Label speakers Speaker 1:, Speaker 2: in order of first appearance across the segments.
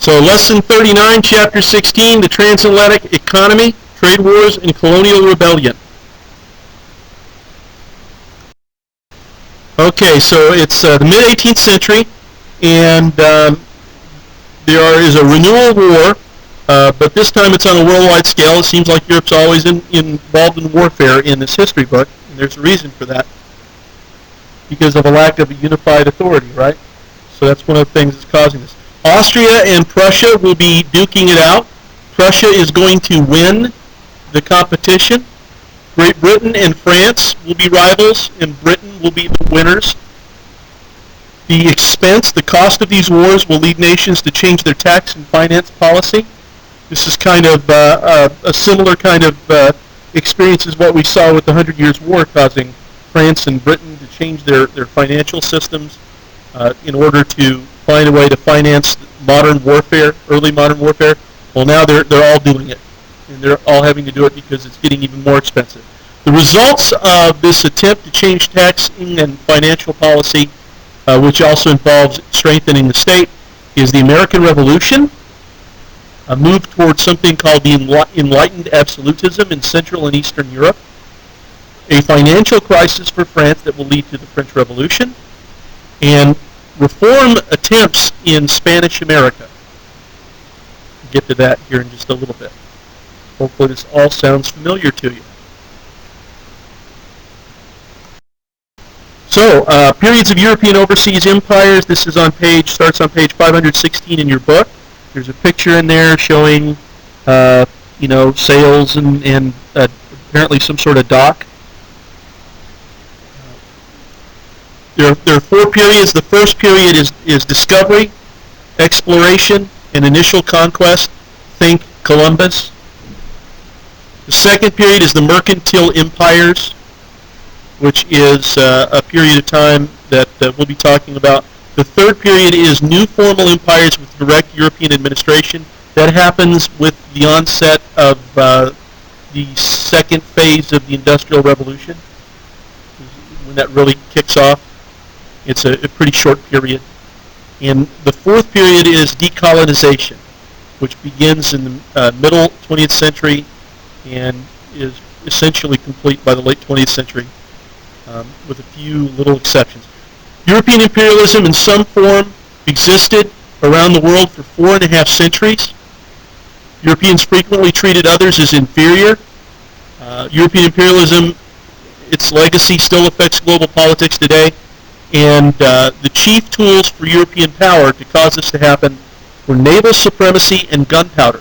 Speaker 1: So Lesson 39, Chapter 16, the Transatlantic Economy, Trade Wars, and Colonial Rebellion. Okay, so it's the mid-18th century, and there is a renewal war, but this time it's on a worldwide scale. It seems like Europe's always involved in warfare in this history book, and there's a reason for that, because of a lack of a unified authority, right? So that's one of the things that's causing this. Austria and Prussia will be duking it out. Prussia is going to win the competition. Great Britain and France will be rivals, and Britain will be the winners. The expense, the cost of these wars will lead nations to change their tax and finance policy. This is kind of a similar kind of experience as what we saw with the 100 Years' War, causing France and Britain to change their financial systems in order to find a way to finance modern warfare, early modern warfare. Well, now they're all doing it, and they're all having to do it because it's getting even more expensive. The results of this attempt to change taxing and financial policy, which also involves strengthening the state, is the American Revolution, a move towards something called the enlightened absolutism in Central and Eastern Europe, a financial crisis for France that will lead to the French Revolution, and reform attempts in Spanish America. We'll get to that here in just a little bit. Hopefully this all sounds familiar to you. So, periods of European overseas empires. This is starts on page 516 in your book. There's a picture in there showing, sails and apparently some sort of dock. There are four periods. The first period is discovery, exploration, and initial conquest. Think Columbus. The second period is the mercantile empires, which is a period of time that we'll be talking about. The third period is new formal empires with direct European administration. That happens with the onset of the second phase of the Industrial Revolution, when that really kicks off. It's a pretty short period. And the fourth period is decolonization, which begins in the middle 20th century and is essentially complete by the late 20th century, with a few little exceptions. European imperialism in some form existed around the world for 4.5 centuries. Europeans frequently treated others as inferior. European imperialism, its legacy still affects global politics today. And the chief tools for European power to cause this to happen were naval supremacy and gunpowder.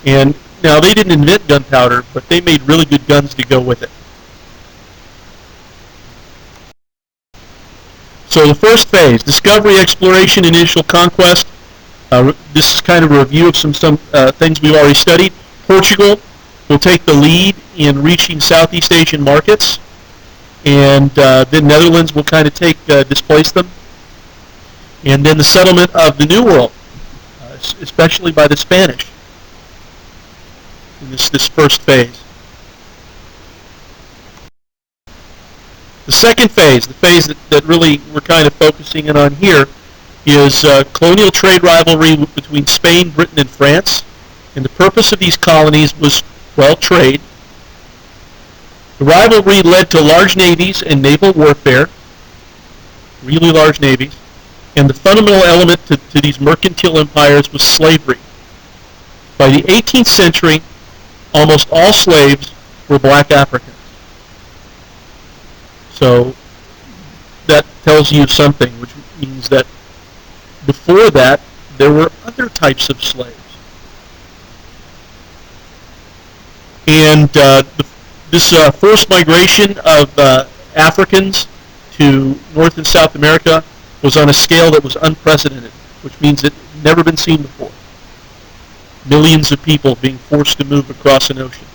Speaker 1: And now they didn't invent gunpowder, but they made really good guns to go with it. So the first phase, discovery, exploration, initial conquest. This is kind of a review of some things we've already studied. Portugal will take the lead in reaching Southeast Asian markets, and then Netherlands will kind of displace them. And then the settlement of the New World, especially by the Spanish, in this first phase. The second phase, the phase that really we're kind of focusing in on here, is colonial trade rivalry between Spain, Britain, and France. And the purpose of these colonies was, well, trade. The rivalry led to large navies and naval warfare, really large navies. And the fundamental element to these mercantile empires was slavery. By the 18th century, almost all slaves were black Africans. So that tells you something, which means that before that, there were other types of slaves. And this forced migration of Africans to North and South America was on a scale that was unprecedented, which means it had never been seen before. Millions of people being forced to move across an ocean.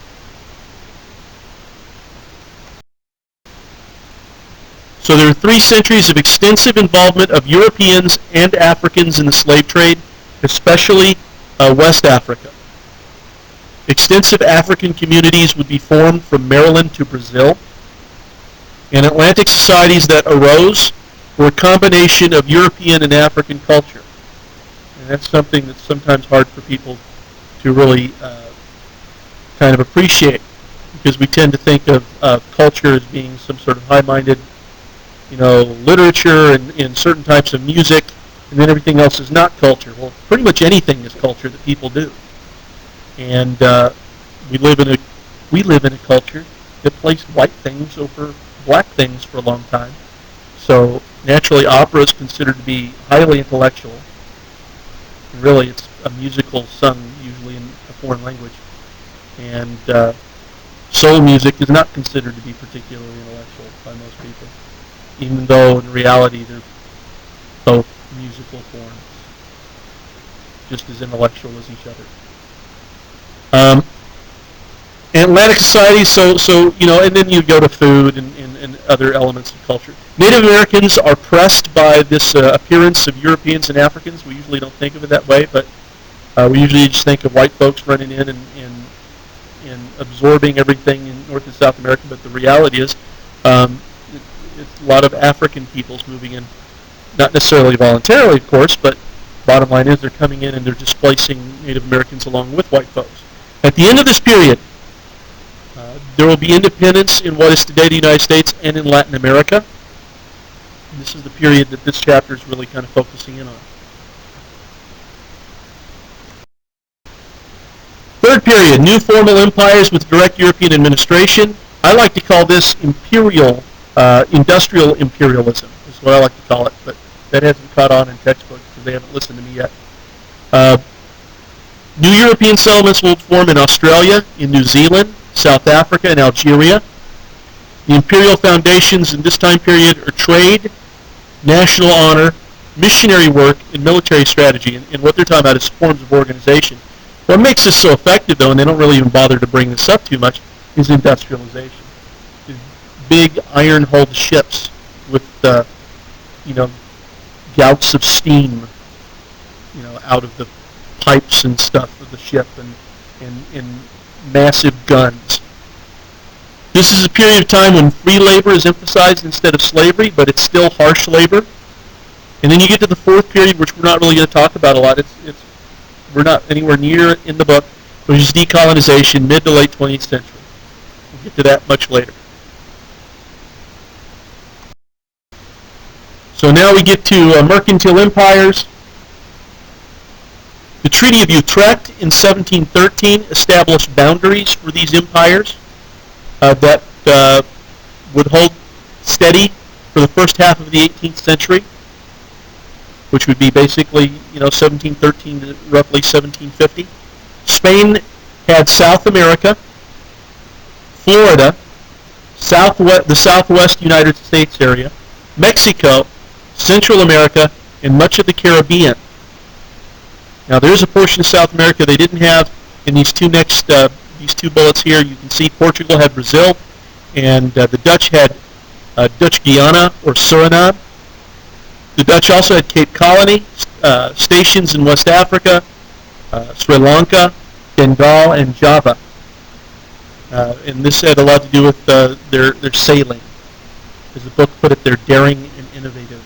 Speaker 1: So there are 3 centuries of extensive involvement of Europeans and Africans in the slave trade, especially West Africa. Extensive African communities would be formed from Maryland to Brazil. And Atlantic societies that arose were a combination of European and African culture. And that's something that's sometimes hard for people to really kind of appreciate, because we tend to think of culture as being some sort of high-minded, literature and certain types of music, and then everything else is not culture. Well, pretty much anything is culture that people do. And we live in a culture that placed white things over black things for a long time. So naturally, opera is considered to be highly intellectual. And really, it's a musical sung usually in a foreign language. And soul music is not considered to be particularly intellectual by most people, even though in reality they're both musical forms, just as intellectual as each other. Atlantic society, and then you go to food and other elements of culture. Native Americans are pressed by this appearance of Europeans and Africans. We usually don't think of it that way, but we usually just think of white folks running in and absorbing everything in North and South America, but the reality is it's a lot of African peoples moving in, not necessarily voluntarily, of course, but bottom line is they're coming in and they're displacing Native Americans along with white folks. At the end of this period, there will be independence in what is today the United States and in Latin America. And this is the period that this chapter is really kind of focusing in on. Third period, new formal empires with direct European administration. I like to call this industrial imperialism, is what I like to call it, but that hasn't caught on in textbooks because they haven't listened to me yet. New European settlements will form in Australia, in New Zealand, South Africa, and Algeria. The imperial foundations in this time period are trade, national honor, missionary work, and military strategy. And what they're talking about is forms of organization. What makes this so effective, though, and they don't really even bother to bring this up too much, is industrialization. Big iron-hulled ships with, gouts of steam, out of the pipes and stuff of the ship, and massive guns. This is a period of time when free labor is emphasized instead of slavery, but it's still harsh labor. And then you get to the fourth period, which we're not really going to talk about a lot. We're not anywhere near it in the book, which is decolonization, mid to late 20th century. We'll get to that much later. So now we get to mercantile empires. The Treaty of Utrecht in 1713 established boundaries for these empires that would hold steady for the first half of the 18th century, which would be basically 1713 to roughly 1750. Spain had South America, Florida, the southwest United States area, Mexico, Central America, and much of the Caribbean. Now there's a portion of South America they didn't have in these two bullets here. You can see Portugal had Brazil, and the Dutch had Dutch Guiana or Suriname. The Dutch also had Cape Colony, stations in West Africa, Sri Lanka, Bengal, and Java. And this had a lot to do with their sailing. As the book put it, they're daring and innovative.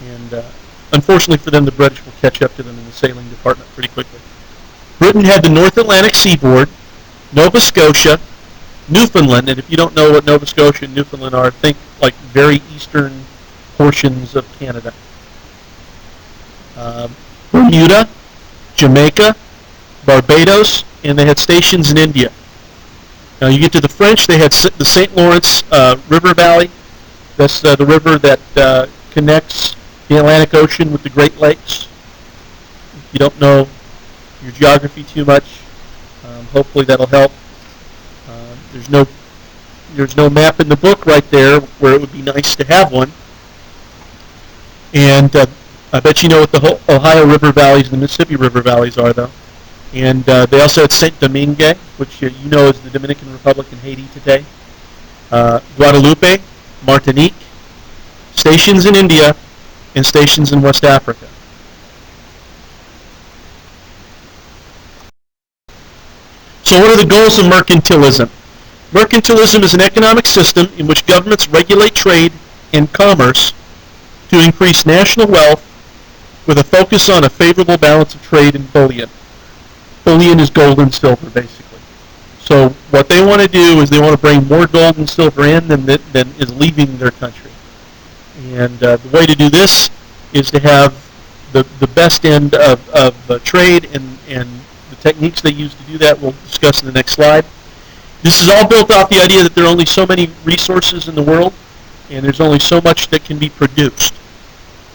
Speaker 1: And unfortunately for them, the British will catch up to them in the sailing department pretty quickly. Britain had the North Atlantic seaboard, Nova Scotia, Newfoundland, and if you don't know what Nova Scotia and Newfoundland are, think like very eastern portions of Canada. Bermuda, Jamaica, Barbados, and they had stations in India. Now you get to the French, they had the St. Lawrence River Valley. That's the river that connects the Atlantic Ocean with the Great Lakes. If you don't know your geography too much, hopefully that'll help. There's no map in the book right there where it would be nice to have one. And I bet you know what the Ohio River Valleys and the Mississippi River Valleys are, though. And they also had Saint Domingue, which you know is the Dominican Republic in Haiti today. Guadalupe, Martinique, stations in India, and stations in West Africa. So what are the goals of mercantilism? Mercantilism is an economic system in which governments regulate trade and commerce to increase national wealth with a focus on a favorable balance of trade in bullion. Bullion is gold and silver, basically. So what they want to do is they want to bring more gold and silver in than is leaving their country. And the way to do this is to have the best end of trade, and the techniques they use to do that we'll discuss in the next slide. This is all built off the idea that there are only so many resources in the world, and there's only so much that can be produced.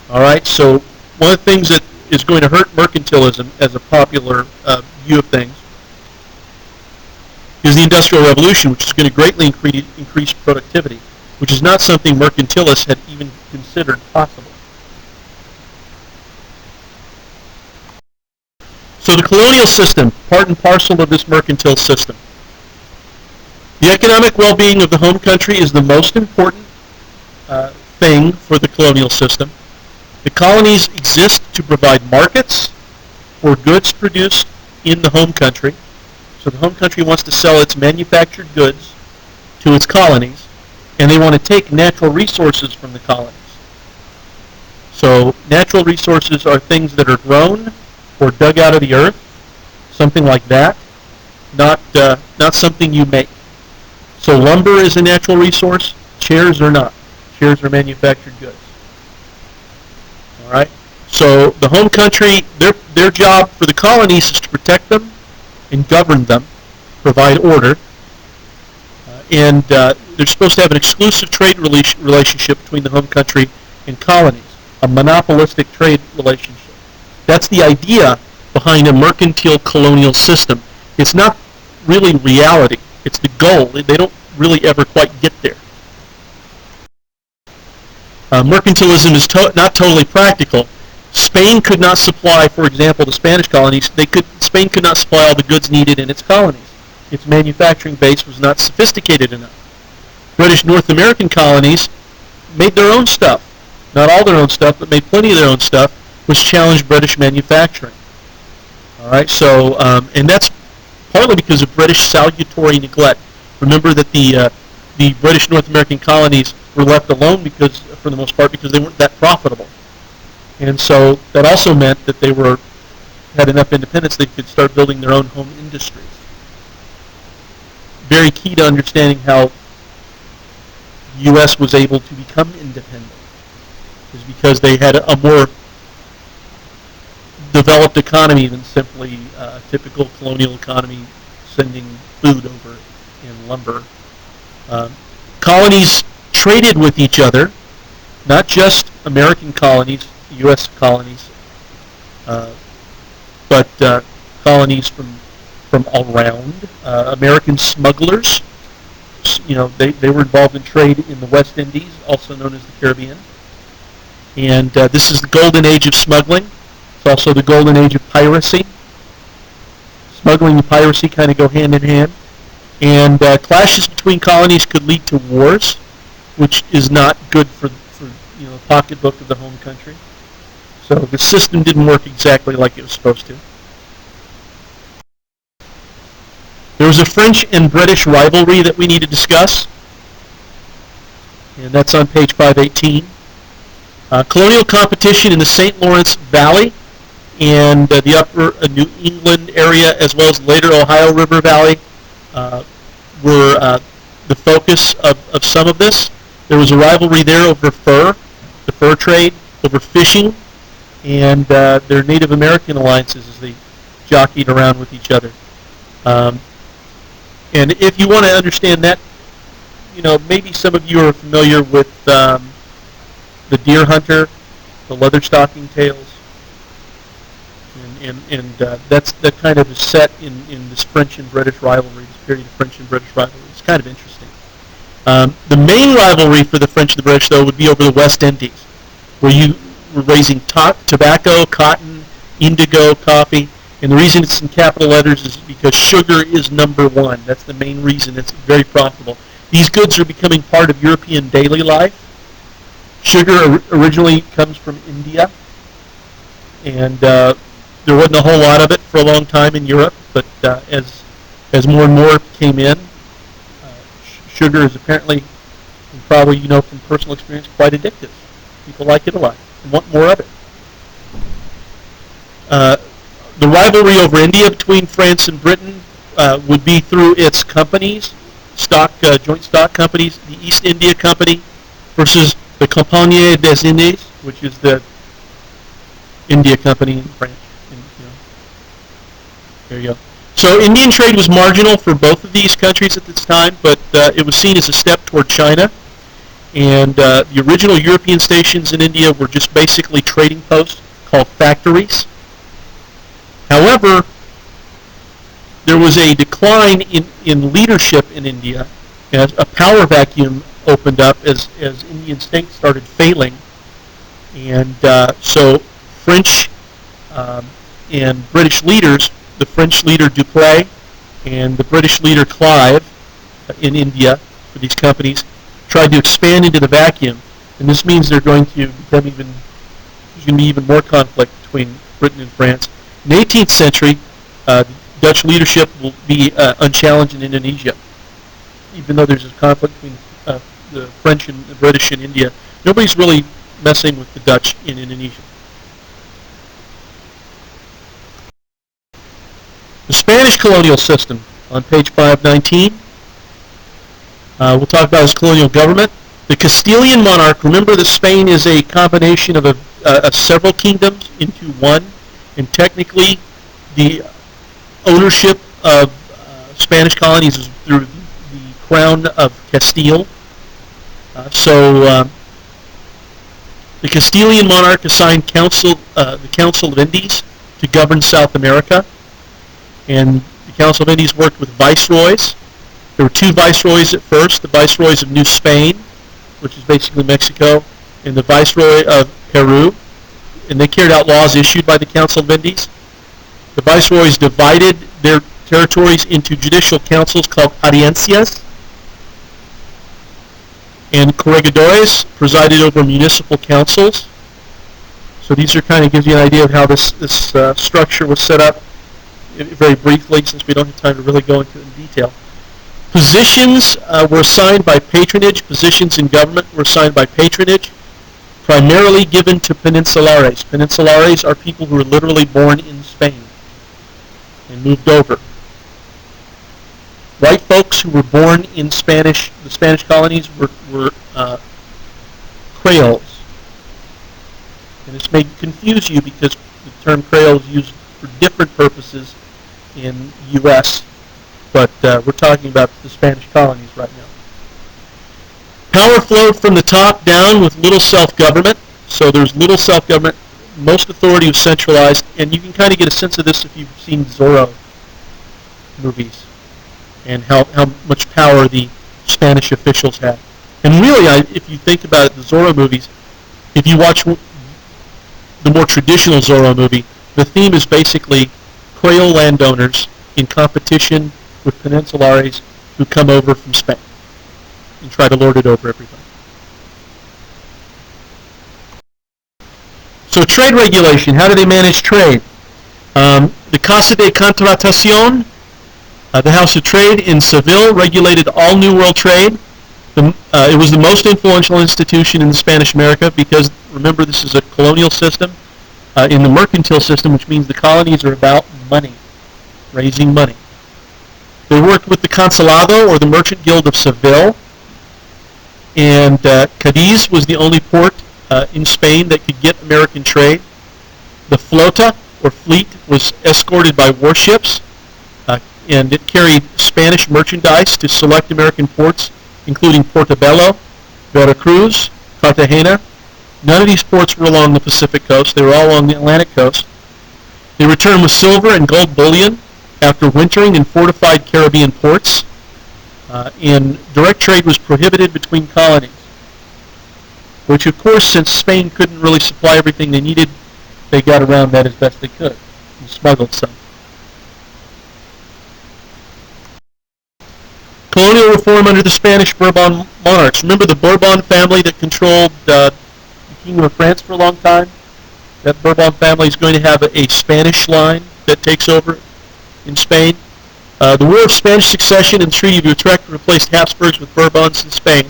Speaker 1: All right, so one of the things that is going to hurt mercantilism as a popular view of things is the Industrial Revolution, which is going to greatly increase productivity, which is not something mercantilists had even considered possible. So the colonial system, part and parcel of this mercantile system. The economic well-being of the home country is the most important thing for the colonial system. The colonies exist to provide markets for goods produced in the home country. So the home country wants to sell its manufactured goods to its colonies, and they want to take natural resources from the colonies. So natural resources are things that are grown or dug out of the earth, something like that, not something you make. So lumber is a natural resource, chairs are not. Chairs are manufactured goods. All right? So the home country, their job for the colonies is to protect them and govern them, provide order, and they're supposed to have an exclusive trade relationship between the home country and colonies, a monopolistic trade relationship. That's the idea behind a mercantile colonial system. It's not really reality. It's the goal. They don't really ever quite get there. Mercantilism is not totally practical. Spain could not supply, for example, the Spanish colonies. Spain could not supply all the goods needed in its colonies. Its manufacturing base was not sophisticated enough. British North American colonies made their own stuff. Not all their own stuff, but made plenty of their own stuff, which challenged British manufacturing. All right, so and that's partly because of British salutary neglect. Remember that the British North American colonies were left alone because, for the most part, because they weren't that profitable, and so that also meant that they had enough independence they could start building their own home industries. Very key to understanding how the U.S. was able to become independent is because they had a more developed economy than simply a typical colonial economy sending food over in lumber. Colonies traded with each other, not just American colonies, U.S. colonies, but colonies from all around. American smugglers, they were involved in trade in the West Indies, also known as the Caribbean. And this is the golden age of smuggling. It's also the golden age of piracy. Smuggling and piracy kind of go hand in hand. And clashes between colonies could lead to wars, which is not good for the pocketbook of the home country. So the system didn't work exactly like it was supposed to. There was a French and British rivalry that we need to discuss, and that's on page 518. Colonial competition in the St. Lawrence Valley and the upper New England area, as well as the later Ohio River Valley, were the focus of some of this. There was a rivalry there over fur, the fur trade, over fishing, and their Native American alliances as they jockeyed around with each other. And if you want to understand that, maybe some of you are familiar with the deer hunter, the leather stocking tales, and that kind of is set in this French and British rivalry, this period of French and British rivalry. It's kind of interesting. The main rivalry for the French and the British, though, would be over the West Indies, where you were raising tobacco, cotton, indigo, coffee. And the reason it's in capital letters is because sugar is number one. That's the main reason it's very profitable. These goods are becoming part of European daily life. Sugar originally comes from India, and there wasn't a whole lot of it for a long time in Europe, but as more and more came in, sugar is apparently, and probably from personal experience, quite addictive. People like it a lot and want more of it. the rivalry over India between France and Britain would be through its companies, joint stock companies, the East India Company versus the Compagnie des Indes, which is the India Company in French. There you go. So Indian trade was marginal for both of these countries at this time, but it was seen as a step toward China. And the original European stations in India were just basically trading posts called factories. However, there was a decline in leadership in India as a power vacuum opened up as Indian states started failing. And so French and British leaders, the French leader Dupleix and the British leader Clive in India for these companies, tried to expand into the vacuum. And this means there's going to be even more conflict between Britain and France. In the 18th century, Dutch leadership will be unchallenged in Indonesia. Even though there's a conflict between the French and the British in India, nobody's really messing with the Dutch in Indonesia. The Spanish colonial system on page 519. We'll talk about his colonial government. The Castilian monarch, remember that Spain is a combination of several kingdoms into one, and technically the ownership of Spanish colonies is through the crown of Castile. So the Castilian monarch assigned the Council of Indies to govern South America, and the Council of Indies worked with viceroys. There were two viceroys at first, the viceroys of New Spain, which is basically Mexico, and the viceroy of Peru, and they carried out laws issued by the Council of Indies. The viceroys divided their territories into judicial councils called audiencias, and corregidores presided over municipal councils. So these are kind of gives you an idea of how this structure was set up very briefly, since we don't have time to really go into it in detail. Positions were assigned by patronage. Positions in government were assigned by patronage, primarily given to peninsulares. Peninsulares are people who were literally born in Spain and moved over. White folks who were born in the Spanish colonies were Creoles. And this may confuse you because the term Creole is used for different purposes in U.S., but we're talking about the Spanish colonies right now. Power flowed from the top down with little self-government. So there's little self-government. Most authority was centralized, and you can kind of get a sense of this if you've seen Zorro movies and how much power the Spanish officials had. And really, if you think about it, the Zorro movies, if you watch the more traditional Zorro movie, the theme is basically Creole landowners in competition with peninsulares who come over from Spain and try to lord it over everybody. So trade regulation, how do they manage trade? The Casa de Contratación, the House of Trade in Seville, regulated all New World trade. It was the most influential institution in Spanish America because, remember, this is a colonial system. In the mercantile system, which means the colonies are about money, raising money. They worked with the Consulado, or the Merchant Guild of Seville, and Cadiz was the only port in Spain that could get American trade. The flota, or fleet, was escorted by warships, and it carried Spanish merchandise to select American ports, including Portobello, Veracruz, Cartagena. None of these ports were along the Pacific coast. They were all along the Atlantic coast. They returned with silver and gold bullion after wintering in fortified Caribbean ports, and direct trade was prohibited between colonies, which, of course, since Spain couldn't really supply everything they needed, they got around that as best they could and smuggled some. Colonial reform under the Spanish Bourbon monarchs. Remember the Bourbon family that controlled the Kingdom of France for a long time? That Bourbon family is going to have a Spanish line that takes over in Spain. The War of Spanish Succession and the Treaty of Utrecht replaced Habsburgs with Bourbons in Spain.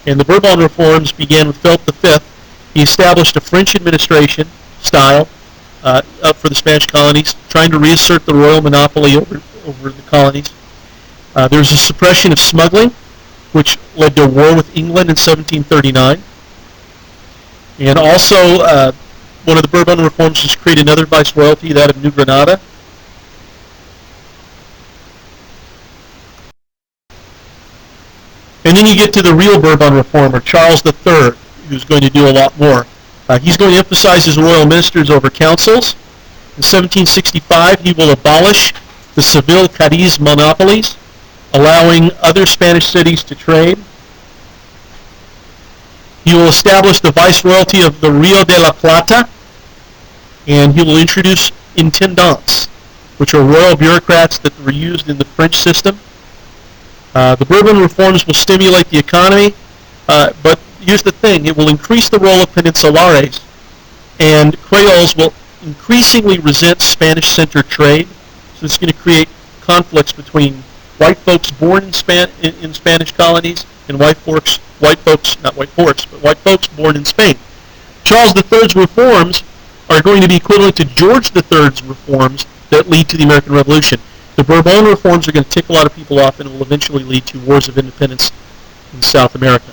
Speaker 1: And the Bourbon reforms began with Philip V. He established a French administration style up for the Spanish colonies, trying to reassert the royal monopoly over the colonies. There was a suppression of smuggling, which led to a war with England in 1739. And also, one of the Bourbon reforms was to create another viceroyalty, that of New Granada. And then you get to the real Bourbon reformer, Charles III, who's going to do a lot more. He's going to emphasize his royal ministers over councils. In 1765, he will abolish the Seville-Cadiz monopolies, allowing other Spanish cities to trade. He will establish the viceroyalty of the Rio de la Plata, and he will introduce intendants, which are royal bureaucrats that were used in the French system. The Bourbon reforms will stimulate the economy, but here's the thing, it will increase the role of peninsulares, and Creoles will increasingly resent Spanish-centered trade, so it's going to create conflicts between white folks born in Spanish colonies and white folks born in Spain. Charles III's reforms are going to be equivalent to George III's reforms that lead to the American Revolution. The Bourbon reforms are going to tick a lot of people off and will eventually lead to wars of independence in South America.